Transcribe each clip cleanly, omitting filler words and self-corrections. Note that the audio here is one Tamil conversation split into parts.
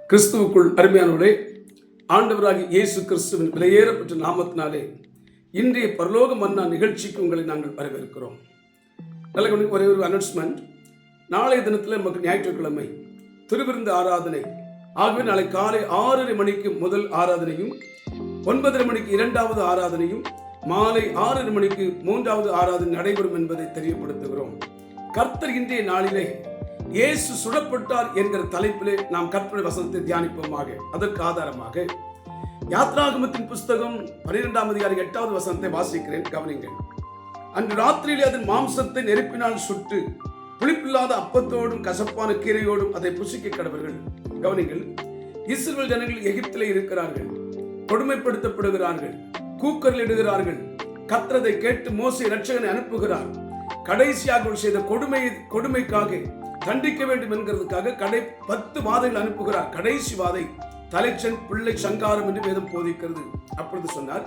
கிறிஸ்துவுக்குள் அருமையானவர்களே, ஆண்டவராகிய இயேசு கிறிஸ்துவின் விலையேறப்பட்ட நாமத்தினாலே இன்றைய பரலோக மன்னா நிகழ்ச்சிக்கு உங்களை நாங்கள் வரவேற்கிறோம். நல்ல ஒரே ஒரு அனௌன்ஸ்மெண்ட். நாளைய தினத்தில் நமக்கு ஞாயிற்றுக்கிழமை திருவிருந்து ஆராதனை. ஆகவே நாளை காலை 6:30 மணிக்கு முதல் ஆராதனையும், 9:30 மணிக்கு இரண்டாவது ஆராதனையும், மாலை 6:30 மணிக்கு மூன்றாவது ஆராதனை நடைபெறும் என்பதை தெரியப்படுத்துகிறோம். கர்த்தர் இன்றைய நாளிலே இயேசு சுடப்பட்டார் என்கிற தலைப்பிலே நாம் கர்த்தருடைய வசனத்தை தியானிப்போமாக. அதற்கு ஆதாரமாக யாத்ராகமத்தின் புஸ்தகம் 12ஆம் அதிகாரம் 8வது வசனத்தை வாசிக்கிறேன், கவனிங்கள். அன்று ராத்திரியிலே அதன் மாம்சத்தை நெருப்பினால் சுட்டு புளிப்பில்லாத அப்பத்தோடும் கசப்பான கீரையோடும் அதை புசிக்க கடவர்கள். கவனிங்கள். இஸ்ரவேல் ஜனங்கள் எகிப்திலே இருக்கிறார்கள், கொடுமைப்படுத்தப்படுகிறார்கள், கூக்கரிடுகிறார்கள். கர்த்தரை கேட்டு மோசே இரட்சகனை அனுப்புகிறார். கடைசியாக செய்த கொடுமைக்காக தண்டிக்க வேண்டும் என்கிறதுக்காக 10 வாதைகள் அனுப்புகிறார். கடைசி வாதை தலைச்சன் பிள்ளை சங்காரம் என்று வேதம் போதிக்கிறது. அப்பொழுது சொன்னார்,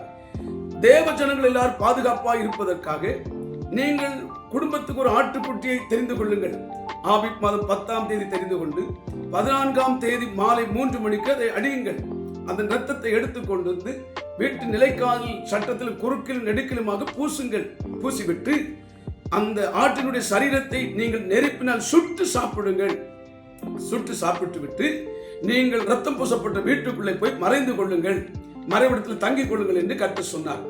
தேவ ஜனங்கள் எல்லாரும் பாதுகாப்பாக இருப்பதற்காக நீங்கள் குடும்பத்துக்கு ஒரு ஆட்டுக்குட்டியை தெரிந்து கொள்ளுங்கள். ஆபிப் மாதம் 10ஆம் தேதி தெரிந்து கொண்டு 14ஆம் தேதி மாலை 3 மணிக்கு அதை அடியுங்கள். அதன் இரத்தத்தை எடுத்துக்கொண்டு வந்து வீட்டு நிலைக்காலில் சட்டத்தில் குறுக்கிலும் நெடுக்கிலுமாக பூசிவிட்டு அந்த ஆட்டினுடைய சரீரத்தை நீங்கள் நெருப்பினால் சுட்டு சாப்பிடுங்கள். சுட்டு சாப்பிட்டு விட்டு நீங்கள் ரத்தம் பூசப்பட்ட வீட்டுக்குள்ளே போய் மறைந்து கொள்ளுங்கள், மறைவிடத்தில் தங்கிக் கொள்ளுங்கள் என்று கர்த்தர் சொன்னார்.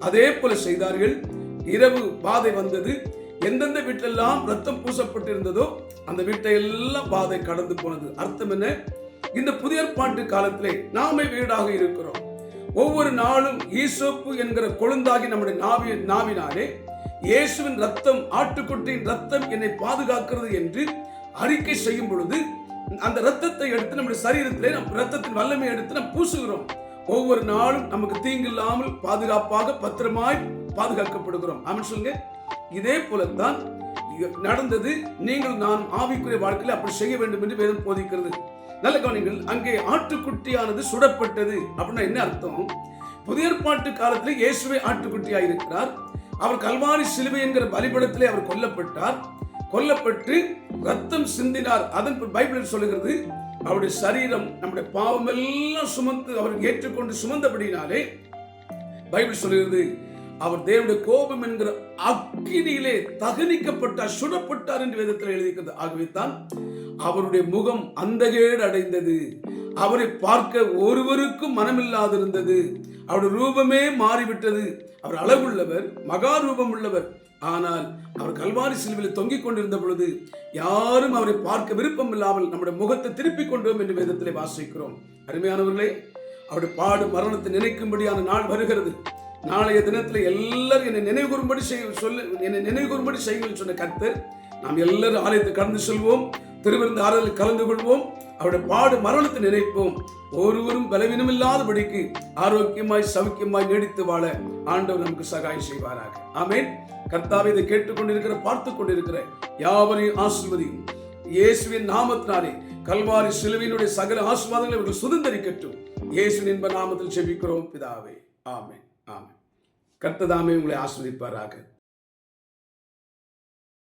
அதே போல செய்தார்கள். இரவு பாதை வந்தது. எந்தெந்த வீட்டெல்லாம் ரத்தம் பூசப்பட்டிருந்ததோ அந்த வீட்டை எல்லாம் பாதை கடந்து போனது. அர்த்தம் என்ன? இந்த புதிய ஏற்பாட்டு காலத்திலே நாமே வீடாக இருக்கிறோம். ஒவ்வொரு நாளும் ஈசோப்பு என்கிற கொழுந்தாகி நம்முடைய நாவினாலே இயேசுவின் ரத்தம், ஆட்டுக்குட்டியின் ரத்தம் என்னை பாதுகாக்கிறது என்று அறிக்கை செய்யும் பொழுது அந்த ரத்தத்தை எடுத்து நம்முடைய சரீரத்திலே ரத்தத்தின் வல்லமை எடுத்து நாம் பூசுகிறோம். ஒவ்வொரு நாளும் நமக்கு தீங்கு இல்லாமல் பாதுகாப்பாக பத்திரமாய் பாதுகாக்கப்படுகிறோம். ஆமென் சொல்லுங்க. இதே போலத்தான் நடந்தது. நீங்கள் நான் ஆவிக்குரிய வாழ்க்கையில் அப்படி செய்ய வேண்டும் என்று வேதம் போதிக்கிறது. நல்ல கவனிங்கள். அங்கே ஆட்டுக்குட்டியானது சுடப்பட்டது அப்படின்னா என்ன அர்த்தம்? புதிய ஏற்பாட்டு காலத்தில் இயேசுவே ஆட்டுக்குட்டியாக இருக்கிறார். அவர் கல்வாரி சிலுவை என்கிற பலிபீடத்திலே அவர் கொல்லப்பட்டு ரத்தம் சிந்தினார். அதன் பைபிள் சொல்லுகிறது, அவருடைய சரீரம் நம்முடைய பாவம் எல்லாம் சுமந்து அவர் ஏற்றுக்கொண்டு சுமந்தபடினாலே பைபிள் சொல்லுகிறது, அவர் தேவனுடைய கோபம் என்கிற அக்கினியிலே தகனிக்கப்பட்டார், சுடப்பட்டார் என்று வேதத்தில் எழுதியிருக்கிறது. ஆகவே தான் அவருடைய முகம் அந்தகேடு அடைந்தது. அவரை பார்க்க ஒருவருக்கும் மனமில்லாதிருந்தது. அவருடைய ரூபமே மாறிவிட்டது. அவர் அழகுள்ளவர், மகா ரூபம் உள்ளவர். ஆனால் அவர் கல்வாரி சிலுவையில் தொங்கிக் கொண்டிருந்த பொழுது யாரும் அவரை பார்க்க விருப்பம் இல்லாமல் நம்முடைய முகத்தை திருப்பிக் கொண்டோம் என்று வேதத்திலே வாசிக்கிறோம். அருமையானவர்களே, அவருடைய பாடு மரணத்தை நினைக்கும்படியான நாள் வருகிறது. நாளைய தினத்தில் எல்லாரும் என்னை நினைவுகூறும்படி செய்யுங்கள் சொன்ன கர்த்தர், நாம் எல்லாரும் ஆலயத்தை கடந்து செல்வோம், திருவிருந்து ஆராதனையில் கலந்து கொள்வோம், அவருடைய பாடு மரணத்தை நினைப்போம். ஒருவரும் பலவீனம் இல்லாதபடிக்கு ஆரோக்கியமாய் சௌக்கியமாய் நீடித்து வாழ ஆண்டவர் நமக்கு சகாயம் செய்வாராக. ஆமென். கர்த்தாவே, இதை கேட்டுக்கொண்டிருக்கிற பார்த்து கொண்டிருக்கிற யாவரையும் ஆசீர்வதியும். இயேசுவின் நாமத்தினாலே கல்வாரி சிலுவையினுடைய சகல ஆசீர்வாதங்களை இவர்கள் சுதந்தரிக்கட்டும். இயேசுவின் இன்ப நாமத்தில் ஜெபிக்கிறோம் பிதாவே. ஆமென். ஆமென். கர்த்தர் தாமே உங்களை ஆசீர்வதிப்பாராக.